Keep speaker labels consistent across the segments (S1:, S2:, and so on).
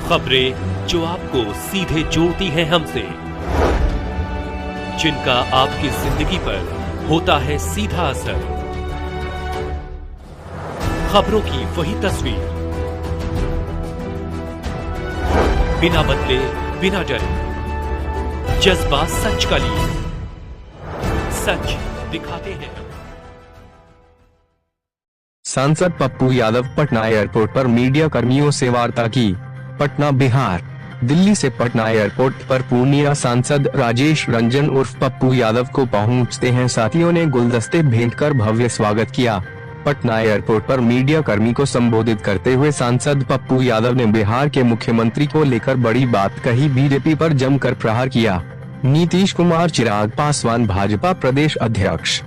S1: खबरें जो आपको सीधे जोड़ती हैं हमसे, जिनका आपकी जिंदगी पर होता है सीधा असर। खबरों की वही तस्वीर, बिना बदले बिना डरे, जज्बा सच का लिए, सच दिखाते हैं।
S2: सांसद पप्पू यादव पटना एयरपोर्ट पर मीडिया कर्मियों से वार्ता की। पटना बिहार। दिल्ली से पटना एयरपोर्ट पर पूर्णिया सांसद राजेश रंजन उर्फ पप्पू यादव को पहुंचते हैं साथियों ने गुलदस्ते भेंट कर भव्य स्वागत किया। पटना एयरपोर्ट पर मीडिया कर्मी को संबोधित करते हुए सांसद पप्पू यादव ने बिहार के मुख्यमंत्री को लेकर बड़ी बात कही। बीजेपी पर जमकर प्रहार किया। नीतीश कुमार, चिराग पासवान भाजपा प्रदेश अध्यक्ष,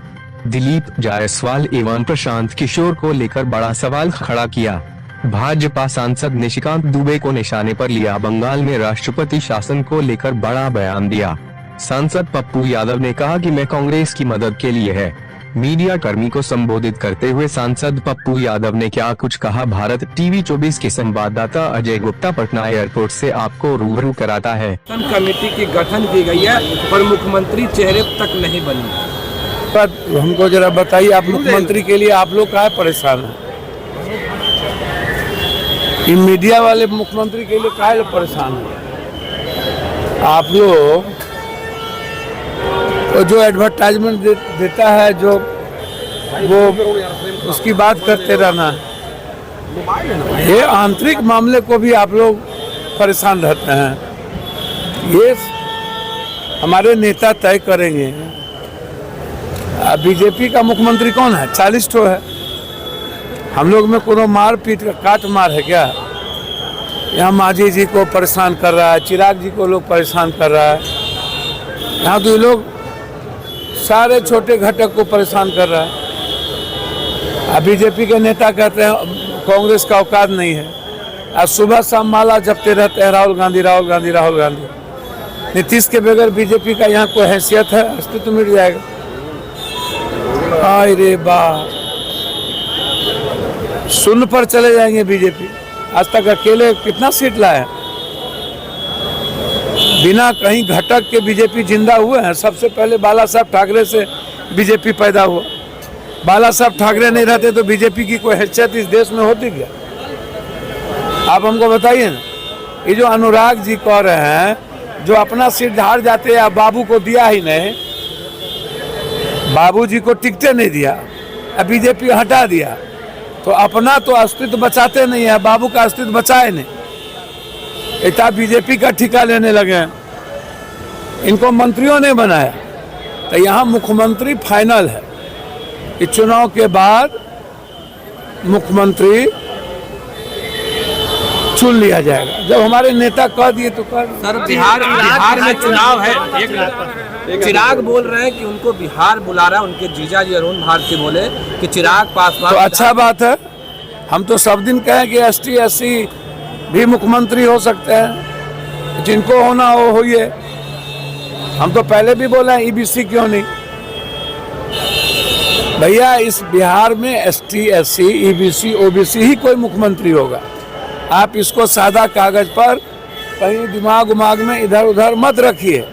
S2: दिलीप जायसवाल एवं प्रशांत किशोर को लेकर बड़ा सवाल खड़ा किया। भाजपा सांसद निशिकांत दुबे को निशाने पर लिया। बंगाल में राष्ट्रपति शासन को लेकर बड़ा बयान दिया। सांसद पप्पू यादव ने कहा कि मैं कांग्रेस की मदद के लिए है। मीडिया कर्मी को संबोधित करते हुए सांसद पप्पू यादव ने क्या कुछ कहा, भारत टीवी 24 के संवाददाता अजय गुप्ता पटना एयरपोर्ट से आपको रूबरू कराता है।
S3: कमेटी की गठन की गई है पर मुख्यमंत्री चेहरे तक नहीं बनी।
S4: हमको जरा बताइए, आप मुख्यमंत्री के लिए आप लोग काहे परेशान हैं? इन मीडिया वाले मुख्यमंत्री के लिए काहे परेशान हैं? आप लोग तो जो एडवर्टाइजमेंट देता है, जो वो उसकी बात करते रहना है। ये आंतरिक मामले को भी आप लोग परेशान रहते हैं। ये हमारे नेता तय करेंगे। बीजेपी का मुख्यमंत्री कौन है? 40 ठो है। हम लोग में कोनो मार पीट काट मार है क्या? यहाँ मांझी जी को परेशान कर रहा है, चिराग जी को लोग परेशान कर रहा है। यहाँ तो ये लोग सारे छोटे घटक को परेशान कर रहा है। अब बीजेपी के नेता कहते हैं कांग्रेस का औकात नहीं है। आज सुबह शाम माला जपते रहते हैं राहुल गांधी राहुल गांधी राहुल गांधी। नीतीश के बगैर बीजेपी का यहाँ कोई हैसियत है? अस्तित्व मिट जाएगा। अरे वाह, शून्य पर चले जाएंगे बीजेपी। आज तक अकेले कितना सीट लाए? बिना कहीं घटक के बीजेपी जिंदा हुए हैं। सबसे पहले बाला साहब ठाकरे से बीजेपी पैदा हुआ। बाला साहब ठाकरे नहीं रहते तो बीजेपी की कोई हैसियत इस देश में होती क्या? आप हमको बताइए ना। ये जो अनुराग जी कह रहे हैं, जो अपना सीट हार जाते हैं, बाबू को दिया ही नहीं, बाबूजी को टिकटे नहीं दिया, अब बीजेपी हटा दिया, तो अपना तो अस्तित्व बचाते नहीं है, बाबू का अस्तित्व बचाए नहीं। इतना बीजेपी का ठिका लेने लगे हैं। इनको मंत्रियों ने बनाया, तो यहाँ मुख्यमंत्री फाइनल है। इस चुनाव के बाद मुख्यमंत्री चुन लिया जाएगा। जब हमारे नेता कह दिए तो कर।
S3: सर, बिहार में चुनाव है। चिराग बोल रहे हैं कि उनको बिहार बुला रहा है। उनके जीजा जी अरुण भारती बोले कि चिराग पासवान।
S4: तो अच्छा बात है। हम तो सब दिन कहें कि ST SC भी मुख्यमंत्री हो सकते हैं, जिनको होना हो होइए। हम तो पहले भी बोले हैं EBC क्यों नहीं? भैया, इस बिहार में ST SC EBC OBC ही कोई मुख्यमंत्री होगा। आप इसको सादा कागज पर कहीं दिमाग उमाग में इधर उधर मत रखिए,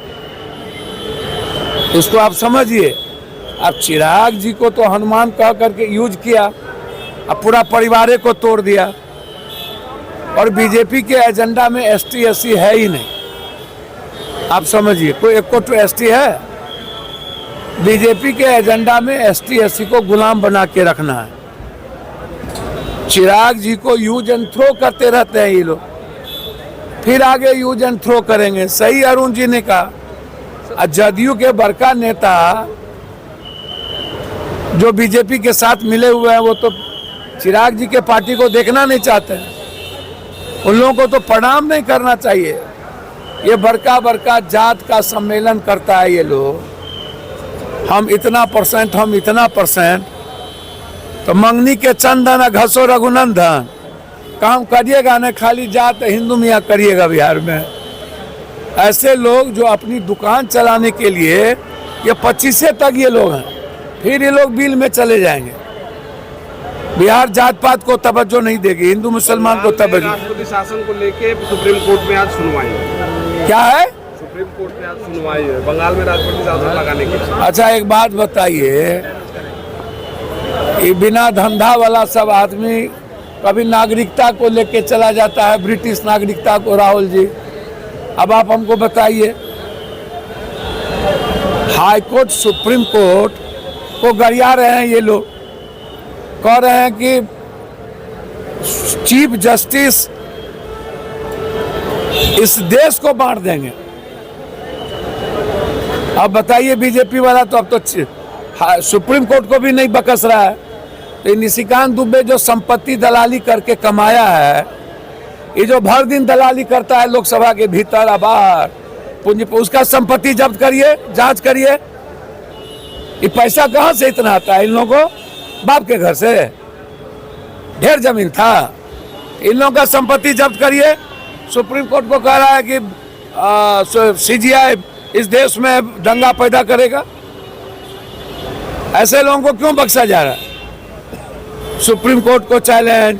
S4: इसको आप समझिए। अब चिराग जी को तो हनुमान कह करके यूज किया, अब पूरा परिवार को तोड़ दिया। और बीजेपी के एजेंडा में ST SC है ही नहीं। आप समझिए, कोई एक तो ST है? बीजेपी के एजेंडा में ST SC को गुलाम बना के रखना है। चिराग जी को यूज एंड थ्रो करते रहते हैं ये लोग, फिर आगे यूज एंड थ्रो करेंगे। सही अरुण जी ने कहा। जदयू के बड़का नेता जो बीजेपी के साथ मिले हुए हैं, वो तो चिराग जी के पार्टी को देखना नहीं चाहते हैं। उन लोगों को तो प्रणाम नहीं करना चाहिए। ये बड़का जात का सम्मेलन करता है ये लोग। हम इतना परसेंट, हम इतना परसेंट। तो मंगनी के चंदन घसो रघुनंदन, काम करिएगा न खाली जात हिंदू मियाँ करिएगा बिहार में। ऐसे लोग जो अपनी दुकान चलाने के लिए, ये 25 तक ये लोग हैं, फिर ये लोग बिल में चले जाएंगे। बिहार जात पात को तवज्जो नहीं देगी, हिंदू मुसलमान को तवज्जो।
S5: राष्ट्रपति शासन को लेके सुप्रीम कोर्ट में आज सुनवाई है।
S4: क्या है?
S5: सुप्रीम कोर्ट में आज सुनवाई है बंगाल में राष्ट्रपति शासन लगाने की।
S4: अच्छा एक बात बताइए, ये बिना धंधा वाला सब आदमी कभी नागरिकता को लेके चला जाता है, ब्रिटिश नागरिकता को। राहुल जी अब आप हमको बताइए, हाई कोर्ट सुप्रीम कोर्ट को गरिया रहे हैं ये लोग, कह रहे हैं कि चीफ जस्टिस इस देश को बांट देंगे। अब बताइए बीजेपी वाला तो अब तो सुप्रीम कोर्ट को भी नहीं बकस रहा है। तो निशिकांत दुबे जो संपत्ति दलाली करके कमाया है, ये जो भर दिन दलाली करता है लोकसभा के भीतर और बाहर, पूंजी उसका संपत्ति जब्त करिए, जांच करिए। ये पैसा कहां से इतना आता है? इन लोगों को बाप के घर से ढेर जमीन था, इन लोगों का संपत्ति जब्त करिए। सुप्रीम कोर्ट को कह रहा है कि सीजीआई इस देश में दंगा पैदा करेगा। ऐसे लोगों को क्यों बख्शा जा रहा है? सुप्रीम कोर्ट को चैलेंज,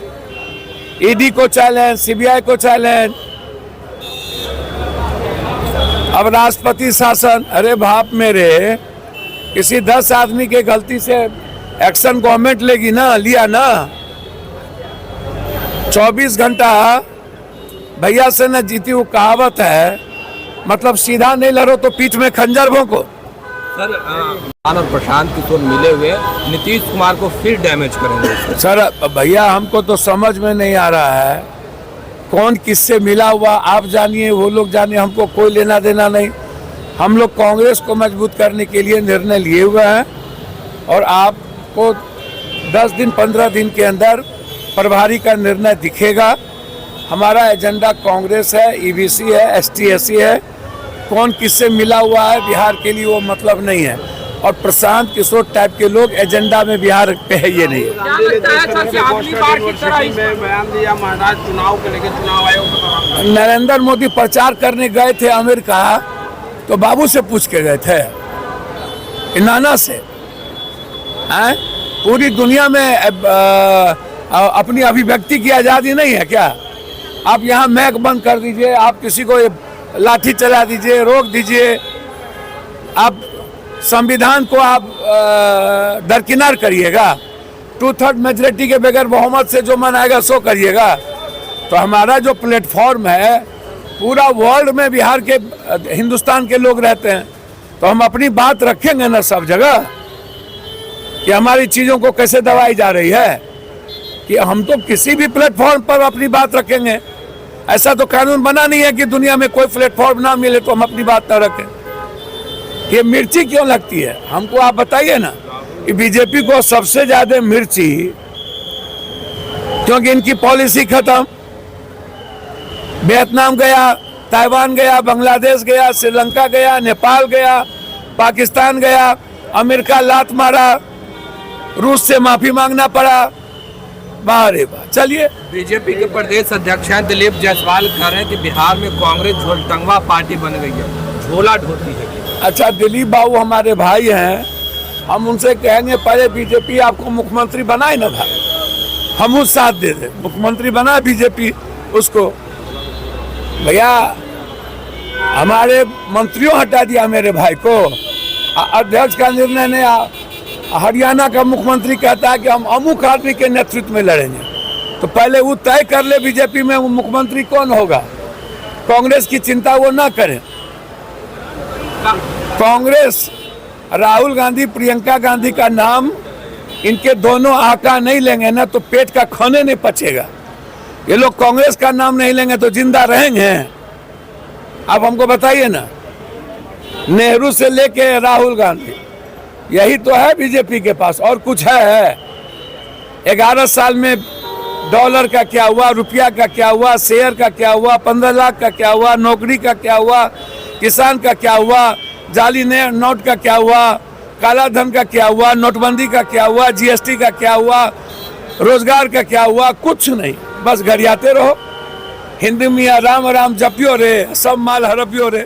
S4: ईडी को चैलेंज, सीबीआई को चैलेंज, अब राष्ट्रपति शासन। अरे बाप मेरे, किसी 10 आदमी के गलती से एक्शन गवर्नमेंट लेगी ना, लिया ना। 24 घंटा भैया से न जीती, वो कहावत है, मतलब सीधा नहीं लड़ो तो पीठ में खंजर भोंको।
S3: सर और प्रशांत किशोर मिले हुए नीतीश कुमार को फिर डैमेज करेंगे।
S4: सर भैया हमको तो समझ में नहीं आ रहा है कौन किससे मिला हुआ, आप जानिए वो लोग जानिए, हमको कोई लेना देना नहीं। हम लोग कांग्रेस को मजबूत करने के लिए निर्णय लिए हुए हैं और आपको 10 दिन 15 दिन के अंदर प्रभारी का निर्णय दिखेगा। हमारा एजेंडा कांग्रेस है, ईबीसी है, एसटी-एससी है। कौन किससे मिला हुआ है बिहार के लिए वो मतलब नहीं है, और प्रशांत किशोर टाइप के लोग एजेंडा में बिहार पे है ये नहीं है।
S5: बयान दिया महाराष्ट्र चुनाव को लेकर, चुनाव आयोग
S4: नरेंद्र मोदी प्रचार करने गए थे अमेरिका, तो बाबू से पूछ के गए थे, नाना से। पूरी दुनिया में अपनी अभिव्यक्ति की आज़ादी नहीं है क्या? आप यहाँ मैक बंद कर दीजिए, आप किसी को लाठी चला दीजिए, रोक दीजिए, आप संविधान को आप दरकिनार करिएगा, 2/3 मेजोरिटी के बगैर बहुमत से जो मन आएगा सो करिएगा। तो हमारा जो प्लेटफॉर्म है, पूरा वर्ल्ड में बिहार के, हिंदुस्तान के लोग रहते हैं, तो हम अपनी बात रखेंगे ना सब जगह कि हमारी चीज़ों को कैसे दबाई जा रही है, कि हम तो किसी भी प्लेटफॉर्म पर अपनी बात रखेंगे। ऐसा तो कानून बना नहीं है कि दुनिया में कोई प्लेटफॉर्म ना मिले तो हम अपनी बात ना रखें। ये मिर्ची क्यों लगती है हमको, आप बताइए ना। कि बीजेपी को सबसे ज्यादा मिर्ची, क्योंकि इनकी पॉलिसी खत्म। वियतनाम गया, ताइवान गया, बांग्लादेश गया, श्रीलंका गया, नेपाल गया, पाकिस्तान गया, अमेरिका लात मारा, रूस से माफी मांगना पड़ा। बाहर चलिए।
S3: बीजेपी के प्रदेश अध्यक्ष हैं दिलीप जायसवाल कह रहे हैं कि बिहार में कांग्रेस झोलटंगवा पार्टी बन गई है, झोला ढोती है।
S4: अच्छा, दिलीप बाबू हमारे भाई हैं, हम उनसे कहेंगे पहले बीजेपी आपको मुख्यमंत्री बनाए ना भाई, हम उस साथ दे दें। मुख्यमंत्री बना बीजेपी उसको। भैया हमारे मंत्रियों हटा दिया मेरे भाई को, अध्यक्ष का निर्णय नहीं। हरियाणा का मुख्यमंत्री कहता है कि हम अमुक आदमी के नेतृत्व में लड़ेंगे, तो पहले वो तय कर ले बीजेपी में वो मुख्यमंत्री कौन होगा। कांग्रेस की चिंता वो ना करें। कांग्रेस राहुल गांधी, प्रियंका गांधी का नाम इनके दोनों आका नहीं लेंगे ना तो पेट का खाने नहीं पचेगा। ये लोग कांग्रेस का नाम नहीं लेंगे तो जिंदा रहेंगे। आप हमको बताइए ना, नेहरू से लेके राहुल गांधी, यही तो है बीजेपी के पास, और कुछ है? 11 साल में डॉलर का क्या हुआ, रुपया का क्या हुआ, शेयर का क्या हुआ, 15 लाख का क्या हुआ, नौकरी का क्या हुआ, किसान का क्या हुआ, जाली नोट का क्या हुआ, काला धन का क्या हुआ, नोटबंदी का क्या हुआ, जीएसटी का क्या हुआ, रोजगार का क्या हुआ? कुछ नहीं, बस गरियाते रहो। हिंदी में राम राम जपियो रे, सब माल हड़पियो रे।